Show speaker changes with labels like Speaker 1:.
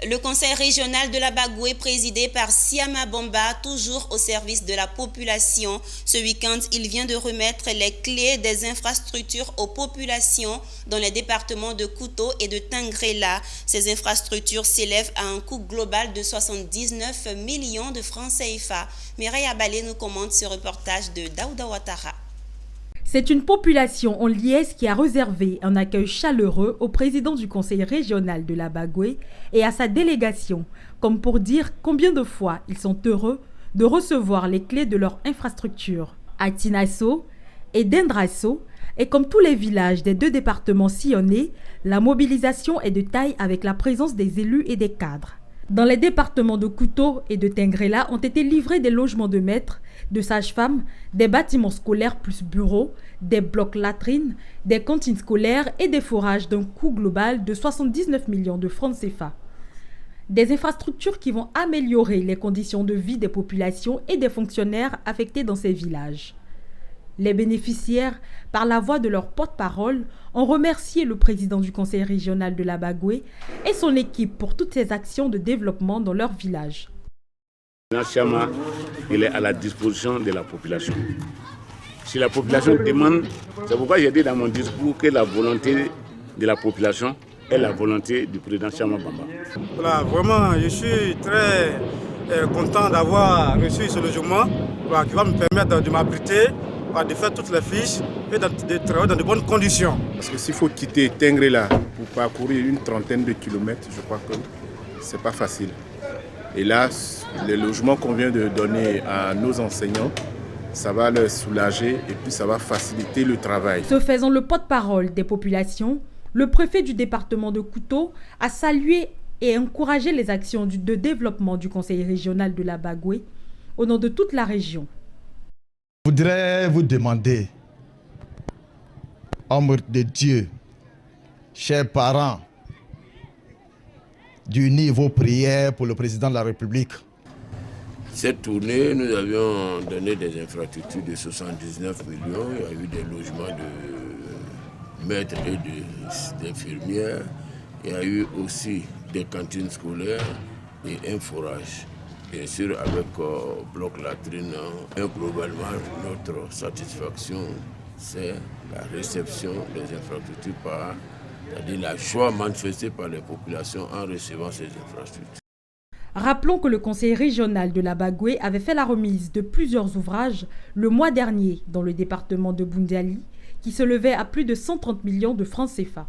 Speaker 1: Le conseil régional de la Bagoué, présidé par Siama Bamba, toujours au service de la population. Ce week-end, il vient de remettre les clés des infrastructures aux populations dans les départements de Kouto et de Tingrela. Ces infrastructures s'élèvent à un coût global de 79 millions de francs CFA. Mireille Abalé nous commente ce reportage de Daouda Ouattara.
Speaker 2: C'est une population en liesse qui a réservé un accueil chaleureux au président du conseil régional de la Bagoué et à sa délégation, comme pour dire combien de fois ils sont heureux de recevoir les clés de leur infrastructure. À Tinasso et Dendrasso, et comme tous les villages des deux départements sillonnés, la mobilisation est de taille avec la présence des élus et des cadres. Dans les départements de Kouto et de Tingrela ont été livrés des logements de maîtres, de sages-femmes, des bâtiments scolaires plus bureaux, des blocs latrines, des cantines scolaires et des forages d'un coût global de 79 millions de francs CFA. Des infrastructures qui vont améliorer les conditions de vie des populations et des fonctionnaires affectés dans ces villages. Les bénéficiaires, par la voix de leur porte-parole, ont remercié le président du conseil régional de la Bagoué et son équipe pour toutes ces actions de développement dans leur village.
Speaker 3: Le Siama, il est à la disposition de la population. Si la population demande, c'est pourquoi j'ai dit dans mon discours que la volonté de la population est la volonté du président Siama Bamba.
Speaker 4: Voilà, vraiment, je suis très content d'avoir reçu ce logement qui va me permettre de m'abriter, de faire toutes les fiches et de travailler dans de bonnes conditions.
Speaker 5: Parce que s'il faut quitter Tingrela pour parcourir une trentaine de kilomètres, je crois que c'est pas facile. Et là, le logement qu'on vient de donner à nos enseignants, ça va leur soulager et puis ça va faciliter le travail.
Speaker 2: Se faisant le porte-parole des populations, le préfet du département de Kouto a salué et encouragé les actions de développement du conseil régional de la Bagoué au nom de toute la région.
Speaker 6: Je voudrais vous demander, hommes de Dieu, chers parents, d'unir vos prières pour le président de la République.
Speaker 7: Cette tournée, nous avions donné des infrastructures de 79 millions. Il y a eu des logements de maîtres et d'infirmières. Il y a eu aussi des cantines scolaires et un forage. Bien sûr, avec bloc latrine, et globalement, notre satisfaction, c'est la réception des infrastructures c'est-à-dire la joie manifestée par les populations en recevant ces infrastructures.
Speaker 2: Rappelons que le conseil régional de la Bagoué avait fait la remise de plusieurs ouvrages le mois dernier dans le département de Boundiali, qui se levait à plus de 130 millions de francs CFA.